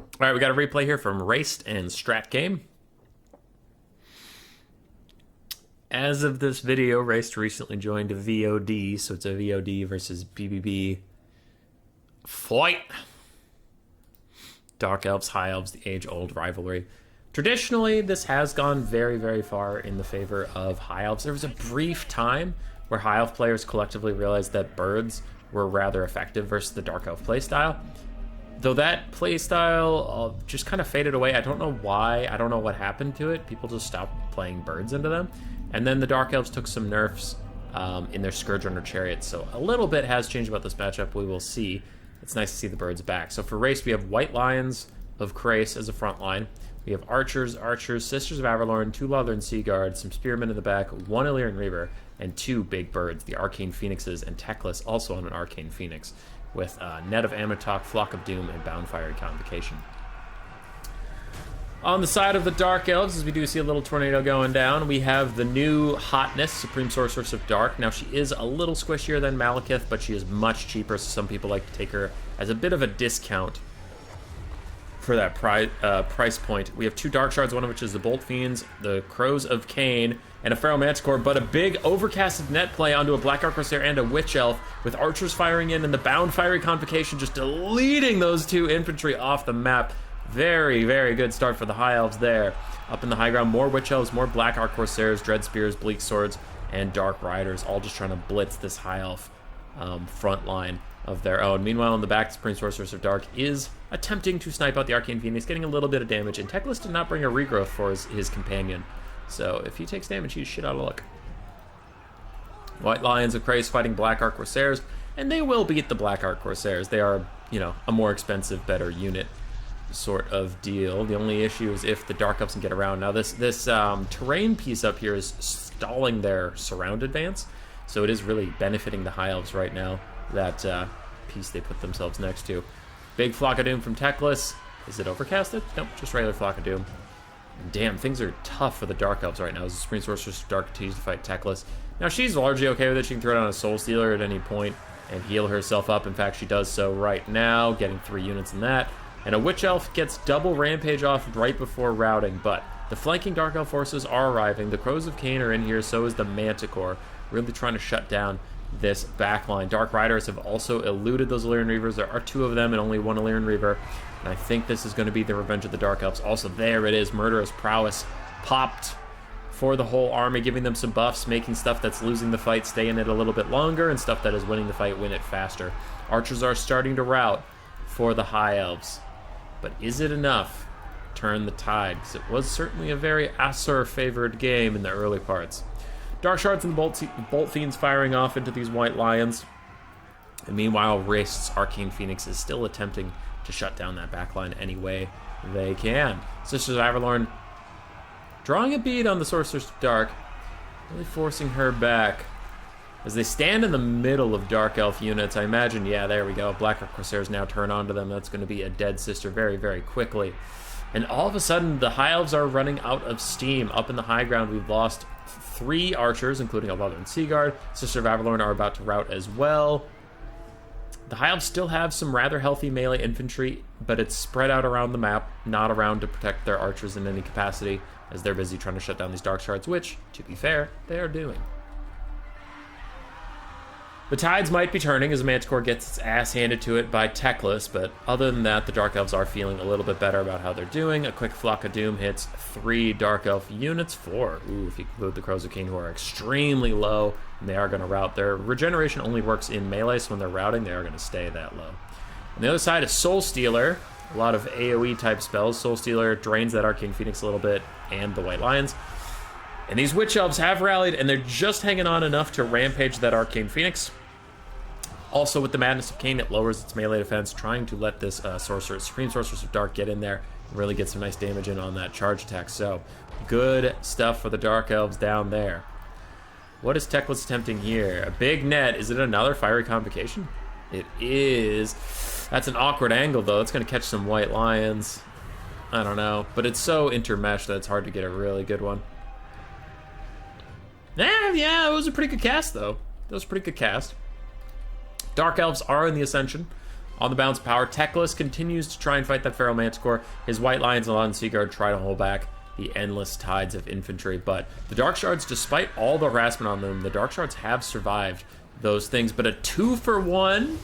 All right, we got a replay here from Raced and Strat Game. As of this video, Raced recently joined a VOD, so it's a VOD versus BBB fight. Dark Elves, High Elves, the age-old rivalry. Traditionally, this has gone very, very far in the favor of High Elves. There was a brief time where High Elf players collectively realized that birds were rather effective versus the Dark Elf playstyle. Though that playstyle just kind of faded away. I don't know why. I don't know what happened to it. People just stopped playing birds into them. And then the Dark Elves took some nerfs in their Scourge Runner Chariots. So a little bit has changed about this matchup. We will see. It's nice to see the birds back. So for Race, we have White Lions of Krace as a front line. We have Archers, Sisters of Averlorn, 2 Lothern Sea Guards, some Spearmen in the back, 1 Illyrian Reaver, and 2 big birds, the Arcane Phoenixes, and Teclis also on an Arcane Phoenix, with Net of Amatoch, Flock of Doom, and Bound Fiery Convocation. On the side of the Dark Elves, as we do see a little tornado going down, we have the new hotness, Supreme Sorceress of Dark. Now, she is a little squishier than Malekith, but she is much cheaper, so some people like to take her as a bit of a discount for that price point. We have 2 Dark Shards, one of which is the Bolt Fiends, the Crows of Cain, and a Pharaoh Manticore, but a big overcasted net play onto a Black Arc Corsair and a Witch Elf, with Archers firing in and the Bound Fiery Convocation just deleting those 2 infantry off the map. Very, very good start for the High Elves there. Up in the high ground, more Witch Elves, more Black Arc Corsairs, Dread Spears, Bleak Swords, and Dark Riders, all just trying to blitz this High Elf front line of their own. Meanwhile, in the back, Supreme Sorceress of Dark is attempting to snipe out the Arcane Phoenix, getting a little bit of damage, and Teclis did not bring a regrowth for his companion. So if he takes damage, he's shit out of luck. White Lions of Krace fighting Black Arc Corsairs, and they will beat the Black Arc Corsairs. They are, a more expensive, better unit sort of deal. The only issue is if the Dark Elves can get around. Now, this terrain piece up here is stalling their surround advance, so it is really benefiting the High Elves right now, that piece they put themselves next to. Big Flock of Doom from Teclis. Is it overcasted? Nope, just regular Flock of Doom. Damn, things are tough for the Dark Elves right now as the Supreme Sorceress of Dark continues to fight Teclis. Now, she's largely okay with it. She can throw down a Soul Stealer at any point and heal herself up. In fact, she does so right now, getting 3 units in that. And a Witch Elf gets double Rampage off right before routing, but the flanking Dark Elf forces are arriving. The Crows of Cain are in here, so is the Manticore, really trying to shut down this backline. Dark Riders have also eluded those Illyrian Reavers. There are 2 of them and only 1 Illyrian Reaver, and I think this is going to be the revenge of the Dark Elves. Also, there it is, Murderous Prowess popped for the whole army, giving them some buffs, making stuff that's losing the fight stay in it a little bit longer, and stuff that is winning the fight win it faster. Archers are starting to rout for the High Elves. But is it enough to turn the tide? Because it was certainly a very Asur-favored game in the early parts. Dark Shards and the Bolt Fiends firing off into these White Lions. And meanwhile, Raced's Arcane Phoenix is still attempting to shut down that backline any way they can. Sisters of Averlorn drawing a bead on the Sorceress of Dark, really forcing her back. As they stand in the middle of Dark Elf units, I imagine, yeah, there we go. Black Arc Corsairs now turn onto them. That's going to be a dead sister very, very quickly. And all of a sudden, the High Elves are running out of steam. Up in the high ground, we've lost 3 Archers, including a Lothern Sea Guard. Sisters of Averlorn are about to rout as well. The High Elves still have some rather healthy melee infantry, but it's spread out around the map, not around to protect their Archers in any capacity, as they're busy trying to shut down these Dark Shards, which, to be fair, they are doing. The tides might be turning as Manticore gets its ass handed to it by Teclis, but other than that, the Dark Elves are feeling a little bit better about how they're doing. A quick Flock of Doom hits 3 Dark Elf units, 4. Ooh, if you include the Crows of Cain, who are extremely low, and they are going to rout. Their regeneration only works in melee, so when they're routing, they are going to stay that low. On the other side is Soul Stealer. A lot of AoE type spells. Soul Stealer drains that Arcane Phoenix a little bit, and the White Lions. And these Witch Elves have rallied, and they're just hanging on enough to rampage that Arcane Phoenix. Also, with the Madness of Cain, it lowers its melee defense, trying to let this Supreme Sorceress of Dark get in there and really get some nice damage in on that charge attack. So, good stuff for the Dark Elves down there. What is Teclis attempting here? A big net. Is it another Fiery Convocation? It is. That's an awkward angle, though. It's going to catch some White Lions. I don't know. But it's so intermeshed that it's hard to get a really good one. Yeah, it was a pretty good cast, though. It was a pretty good cast. Dark Elves are in the Ascension. On the balance of power, Teclis continues to try and fight that Feral Manticore. His White Lions and Alon Seaguard try to hold back the endless tides of infantry, but the Dark Shards, despite all the harassment on them, the Dark Shards have survived those things. But a 2-for-1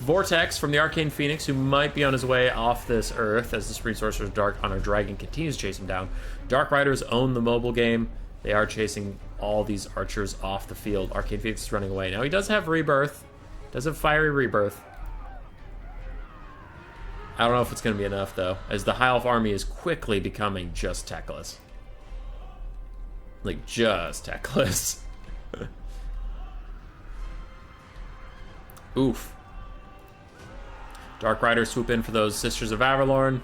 Vortex from the Arcane Phoenix, who might be on his way off this earth as the Supreme Sorcerer's Dark Honor Dragon continues to chase him down. Dark Riders own the mobile game. They are chasing all these archers off the field. Arcane Phoenix is running away. Now he does have Rebirth. Does have Fiery Rebirth. I don't know if it's going to be enough, though, as the High Elf army is quickly becoming just Teclis. Like, just Teclis. Oof. Dark Riders swoop in for those Sisters of Avalorn.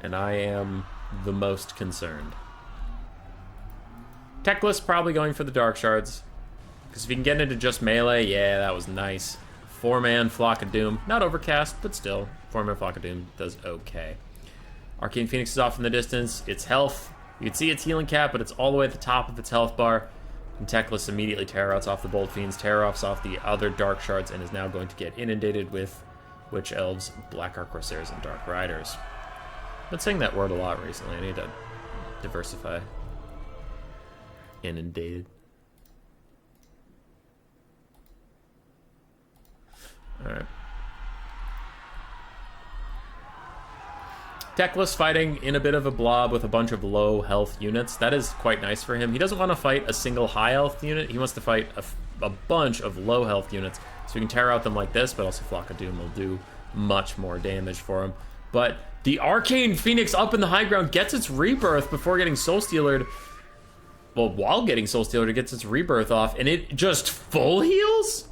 And I am the most concerned. Teclis probably going for the Dark Shards. Because if you can get into just melee, yeah, that was nice. 4-man Flock of Doom. Not overcast, but still. 4-man Flock of Doom does okay. Arcane Phoenix is off in the distance. Its health, you can see its healing cap, but it's all the way at the top of its health bar. And Teclis immediately terror-outs off the Bold Fiends, terror-offs off the other Dark Shards, and is now going to get inundated with Witch Elves, Black Arc Corsairs, and Dark Riders. I've been saying that word a lot recently. I need to diversify. Inundated. Alright. Teclis fighting in a bit of a blob with a bunch of low health units. That is quite nice for him. He doesn't want to fight a single high health unit. He wants to fight a bunch of low health units. So we can tear out them like this, but also Flock of Doom will do much more damage for him. But the Arcane Phoenix up in the high ground gets its rebirth before getting Soul Stealered. Well, while getting Soul Stealered, it gets its rebirth off, and it just full heals?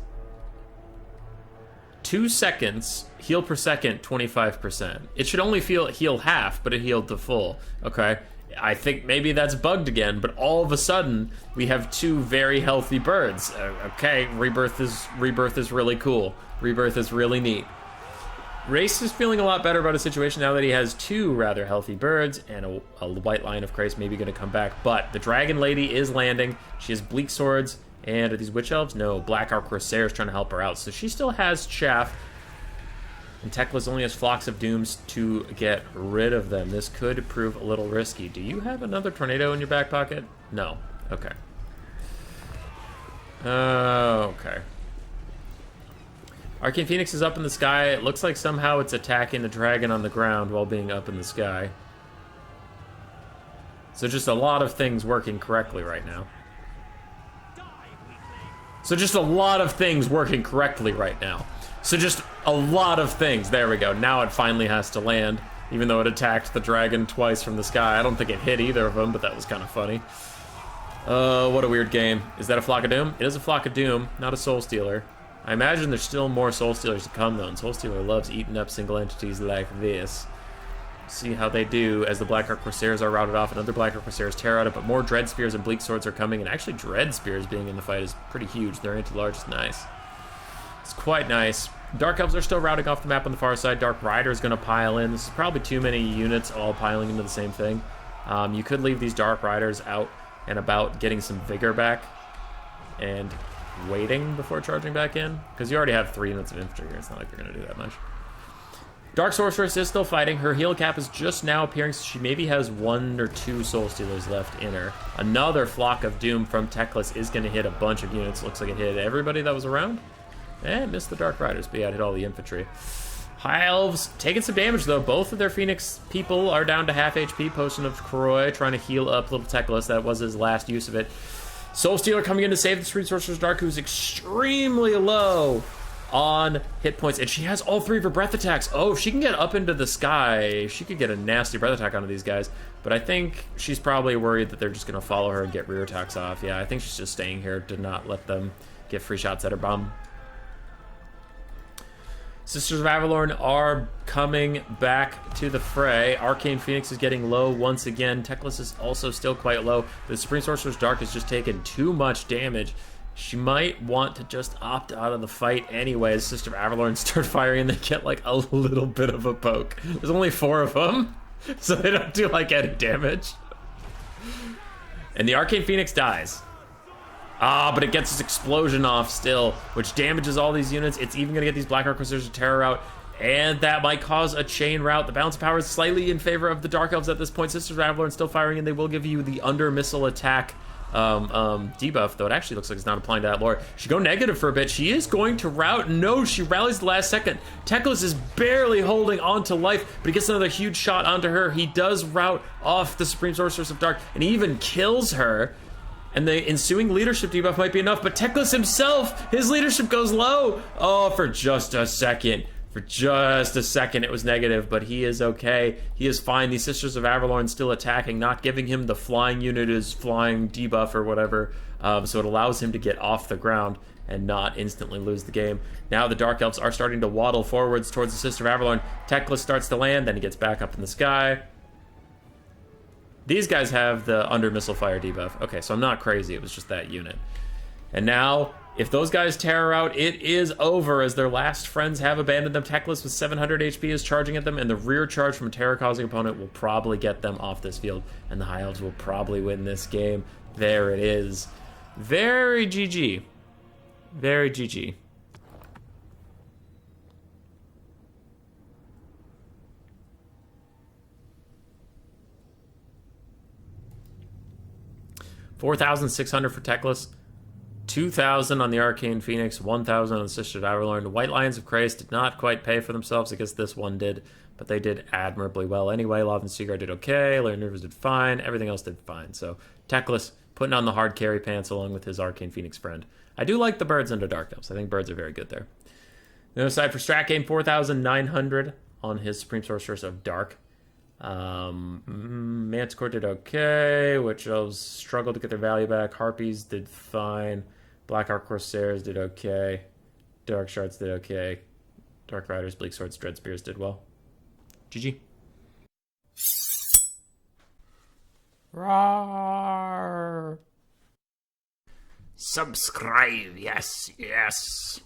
2 seconds, heal per second, 25%. It should only heal half, but it healed to full. Okay, I think maybe that's bugged again, but all of a sudden, we have 2 very healthy birds. Okay, rebirth is really cool. Rebirth is really neat. Race is feeling a lot better about his situation now that he has 2 rather healthy birds, and a White Lion of Christ maybe going to come back, but the Dragon Lady is landing. She has Bleak Swords. And are these Witch Elves? No, Black Arc Corsairs trying to help her out. So she still has Chaff. And Teclis only has Flocks of Dooms to get rid of them. This could prove a little risky. Do you have another tornado in your back pocket? No. Okay. Okay. Arcane Phoenix is up in the sky. It looks like somehow it's attacking the dragon on the ground while being up in the sky. So just a lot of things working correctly right now. So just a lot of things working correctly right now. So just a lot of things. There we go. Now it finally has to land, even though it attacked the dragon twice from the sky. I don't think it hit either of them, but that was kind of funny. What a weird game. Is that a Flock of Doom? It is a Flock of Doom, not a Soul Stealer. I imagine there's still more Soul Stealers to come, though, and Soul Stealer loves eating up single entities like this. See how they do as the Black Arc Corsairs are routed off. Another Black Arc Corsairs tear out it, but more Dread Spears and Bleak Swords are coming, and actually Dread Spears being in the fight is pretty huge. Their anti-large is nice. It's quite nice. Dark Elves are still routing off the map on the far side. Dark Rider is going to pile in. This is probably too many units all piling into the same thing. You could leave these Dark Riders out and about getting some vigor back and waiting before charging back in, because you already have 3 units of infantry here. It's not like they're going to do that much. Dark Sorceress is still fighting. Her heal cap is just now appearing, so she maybe has 1 or 2 Soul Stealers left in her. Another Flock of Doom from Teclis is going to hit a bunch of units. Looks like it hit everybody that was around. And missed the Dark Riders, but yeah, it hit all the infantry. High Elves taking some damage, though. Both of their Phoenix people are down to half HP. Potion of Croy trying to heal up little Teclis. That was his last use of it. Soul Stealer coming in to save the Supreme Sorcerer's Dark, who's extremely low on hit points, and she has all 3 of her breath attacks. Oh, if she can get up into the sky, she could get a nasty breath attack onto these guys, but I think she's probably worried that they're just going to follow her and get rear attacks off. Yeah, I think she's just staying here to not let them get free shots at her bomb. Sisters of Avalorn are coming back to the fray. Arcane Phoenix is getting low once again. Teclis is also still quite low. The Supreme Sorcerer's Dark has just taken too much damage. She might want to just opt out of the fight anyways. Sister of Avalorn start firing and they get like a little bit of a poke. There's only 4 of them, so they don't do like any damage. And the Arcane Phoenix dies. Ah, but it gets its explosion off still, which damages all these units. It's even going to get these Black Arc Crusaders to terror out, and that might cause a chain rout. The balance of power is slightly in favor of the Dark Elves at this point. Sisters of Avalon still firing, and they will give you the under missile attack debuff, though it actually looks like it's not applying to that lore. She go negative for a bit. She is going to rout. No, she rallies the last second. Teclis is barely holding on to life, but he gets another huge shot onto her. He does rout off the Supreme Sorceress of Dark, and he even kills her. And the ensuing leadership debuff might be enough, but Teclis himself, his leadership goes low. Oh, for just a second. For just a second, it was negative, but he is okay. He is fine. These Sisters of Avalon still attacking, not giving him the flying unit, his flying debuff or whatever. So it allows him to get off the ground and not instantly lose the game. Now the Dark Elves are starting to waddle forwards towards the Sister of Avalon. Teclis starts to land, then he gets back up in the sky. These guys have the under missile fire debuff. Okay, so I'm not crazy. It was just that unit. And now, if those guys terror out, it is over, as their last friends have abandoned them. Teclis with 700 HP is charging at them, and the rear charge from a terror-causing opponent will probably get them off this field, and the High Elves will probably win this game. There it is. Very GG. Very GG. $4,600 for Teclis. 2,000 on the Arcane Phoenix, 1,000 on the Sister of Avalon. White Lions of Krace did not quite pay for themselves. I guess this one did, but they did admirably well anyway. Love and Seaguard did okay. Larry Nervous did fine. Everything else did fine. So Teclis putting on the hard carry pants along with his Arcane Phoenix friend. I do like the birds under Dark Elves. I think birds are very good there. The other side for Strat Game, 4,900 on his Supreme Sorceress of Dark. Manticore did okay. Witch Elves struggled to get their value back. Harpies did fine. Black Arc Corsairs did okay. Dark Shards did okay. Dark Riders, Bleak Swords, Dread Spears did well. GG. Roar. Subscribe, yes, yes.